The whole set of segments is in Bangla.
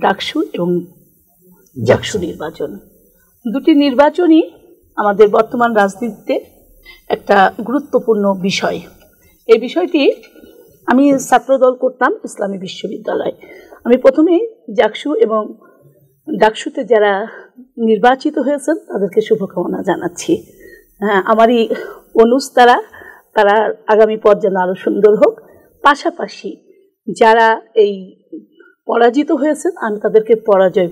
ডাকসু এবং জাকসু নির্বাচন, দুটি নির্বাচনই আমাদের বর্তমান রাজনীতিতে একটা গুরুত্বপূর্ণ বিষয়। এই বিষয়টি আমি ছাত্রদল করতাম ইসলামী বিশ্ববিদ্যালয়। আমি প্রথমেই জাকসু এবং ডাকসুতে যারা নির্বাচিত হয়েছেন তাদেরকে শুভকামনা জানাচ্ছি। আমারই অনুজ তারা আগামী পথ যেন আরও সুন্দর হোক। পাশাপাশি যারা এই পরাজিত হয়েছেন আমি তাদেরকে পরাজয়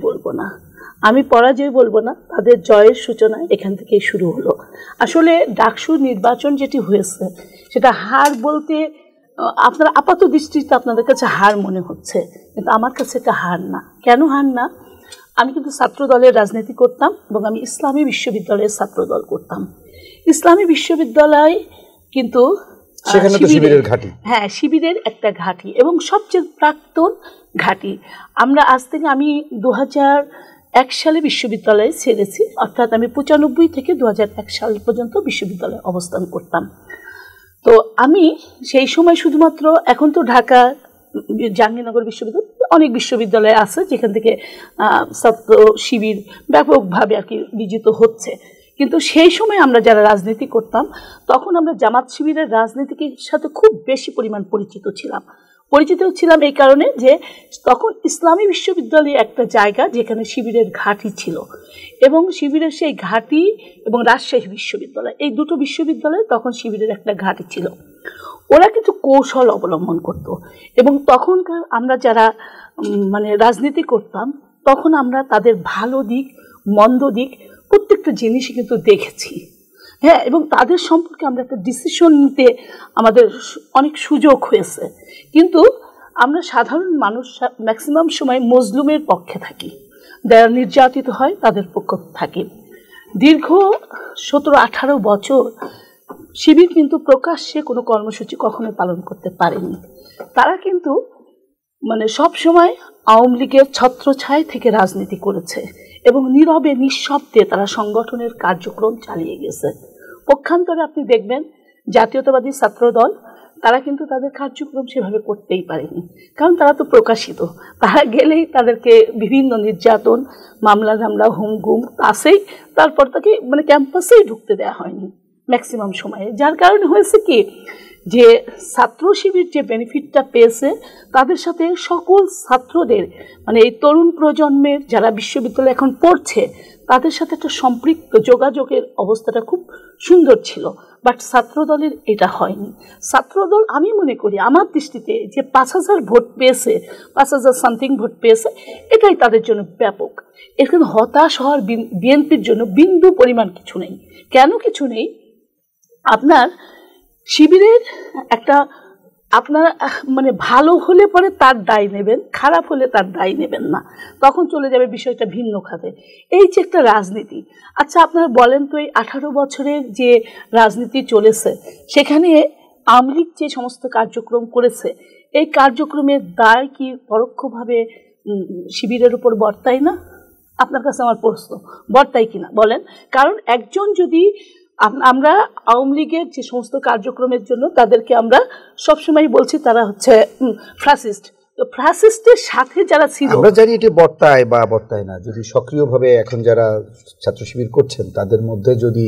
বলবো না, তাদের জয়ের সূচনা এখান থেকেই শুরু হলো। আসলে ডাকসু নির্বাচন যেটি হয়েছে সেটা হার বলতে আপনারা আপাত দৃষ্টিতে আপনাদের কাছে হার মনে হচ্ছে, কিন্তু আমার কাছে এটা হার না। কেন হার না? আমি কিন্তু ছাত্র দলের রাজনীতি করতাম এবং আমি ইসলামী বিশ্ববিদ্যালয়ের ছাত্রদল করতাম। ইসলামী বিশ্ববিদ্যালয় কিন্তু শিবিরের একটা ঘাঁটি এবং সবচেয়ে প্রাক্তন ঘাঁটি। আমি 2001 সালে বিশ্ববিদ্যালয়ে ছেড়েছি, অর্থাৎ আমি 95 থেকে 2001 সাল পর্যন্ত বিশ্ববিদ্যালয়ে অবস্থান করতাম। তো আমি সেই সময় শুধুমাত্র, এখন তো ঢাকা জাহাঙ্গীরনগর বিশ্ববিদ্যালয় অনেক বিশ্ববিদ্যালয় আছে যেখান থেকে ছাত্র শিবির ব্যাপকভাবে আর কি বিজিত হচ্ছে, কিন্তু সেই সময় আমরা যারা রাজনীতি করতাম তখন আমরা জামাত শিবিরের রাজনীতির সাথে খুব বেশি পরিমাণ পরিচিত ছিলাম এই কারণে যে তখন ইসলামী বিশ্ববিদ্যালয় একটা জায়গা যেখানে শিবিরের ঘাঁটি ছিল, এবং শিবিরের সেই ঘাঁটি এবং রাজশাহী বিশ্ববিদ্যালয়, এই দুটো বিশ্ববিদ্যালয়ে তখন শিবিরের একটা ঘাঁটি ছিল। ওরা কিন্তু কৌশল অবলম্বন করত, এবং তখনকার আমরা যারা রাজনীতি করতাম তখন আমরা তাদের ভালো দিক মন্দ দিক প্রত্যেকটা জিনিসই কিন্তু দেখেছি। এবং তাদের সম্পর্কে আমরা একটা ডিসিশন নিতে আমাদের অনেক সুযোগ হয়েছে। কিন্তু আমরা সাধারণ মানুষ ম্যাক্সিমাম সময় মজলুমের পক্ষে থাকি, যারা নির্যাতিত হয় তাদের পক্ষে থাকি। দীর্ঘ 17-18 বছর শিবির কিন্তু প্রকাশ্যে কোনো কর্মসূচি কখনোই পালন করতে পারেনি। তারা কিন্তু সব সময় আওয়ামী লীগের ছত্রছায়া থেকে রাজনীতি করেছে এবং নীরবে নিঃশব্দে তারা সংগঠনের কার্যক্রম চালিয়ে গেছে। পক্ষান্তরে আপনি দেখবেন জাতীয়তাবাদী ছাত্রদল তারা কিন্তু তাদের কার্যক্রম সেভাবে করতেই পারেনি, কারণ তারা তো প্রকাশিত। তারা গেলেই তাদেরকে বিভিন্ন নির্যাতন, মামলা হুমগুম আসেই, তারপর তাকে ক্যাম্পাসেই ঢুকতে দেওয়া হয়নি ম্যাক্সিমাম সময়ে। যার কারণে হয়েছে কি যে ছাত্র শিবির যে বেনিফিটটা পেয়েছে তাদের সাথে সকল ছাত্রদের এই তরুণ প্রজন্মের যারা বিশ্ববিদ্যালয়ে এখন পড়ছে তাদের সাথে একটা সম্পৃক্ত যোগাযোগের অবস্থাটা খুব সুন্দর ছিল। বাট ছাত্রদলের এটা হয়নি। ছাত্রদল আমি মনে করি আমার দৃষ্টিতে যে 5000 ভোট পেয়েছে, 5000 সামথিং ভোট পেয়েছে, এটাই তাদের জন্য ব্যাপক। এখানে হতাশ হওয়ার বিএনপির জন্য বিন্দু পরিমাণ কিছু নেই। কেন কিছু নেই? আপনার শিবিরের একটা আপনারা ভালো হলে পরে তার দায় নেবেন, খারাপ হলে তার দায় নেবেন না, তখন চলে যাবে বিষয়টা ভিন্ন খাতে। এই যে একটা রাজনীতি, আচ্ছা আপনারা বলেন তো এই 18 বছরের যে রাজনীতি চলেছে সেখানে আওয়ামী লীগ যে সমস্ত কার্যক্রম করেছে এই কার্যক্রমের দায় কি পরোক্ষভাবে শিবিরের উপর বর্তায় না? আপনার কাছে আমার প্রশ্ন, বর্তায় কিনা বলেন? কারণ একজন যদি আমরা আওয়ামী লীগের যে সমস্ত কার্যক্রমের জন্য তাদেরকে আমরা সবসময় বলছি তারা হচ্ছে ফ্যাসিস্ট, তো ফ্যাসিস্টের সাথে যারা ছিল, আমরা জানি এটা বর্তায় বা বর্তায় না। যদি সক্রিয়ভাবে এখন যারা ছাত্র শিবির করছেন তাদের মধ্যে যদি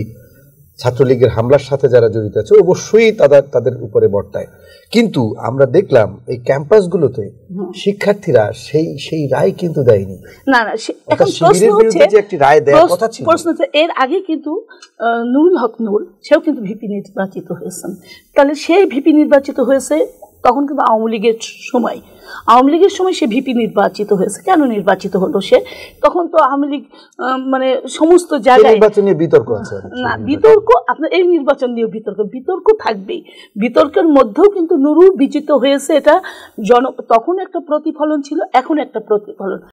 ছাত্রলীগের হামলার সাথে যারা জড়িত আছে অবশ্যই তাদের উপরে বর্তায়। কিন্তু আমরা দেখলাম এই ক্যাম্পাসগুলোতে শিক্ষার্থীরা সেই রায় কিন্তু দেয়নি। না এখন প্রশ্ন হচ্ছে যে একটি রায় দেওয়ার কথা ছিল। প্রশ্ন হচ্ছে এর আগে কিন্তু নুরুল হক নূর সেও কিন্তু ভিপি নির্বাচিত হয়েছেন। তাহলে সেই ভিপি নির্বাচিত হয়েছে তখন কিন্তু আওয়ামী লীগের সময় সে ভিপি নির্বাচিত হয়েছে। কেন নির্বাচিত হলো সে? তখন তো আওয়ামী লীগ সমস্ত জায়গায় নির্বাচন নিয়ে বিতর্ক আছে। না বিতর্ক, আপনার এই নির্বাচন নিয়ে বিতর্ক থাকবেই। বিতর্কের মধ্যেও কিন্তু নুরু বিজিত হয়েছে, এটা তখন একটা প্রতিফলন ছিল, এখন একটা প্রতিফলন।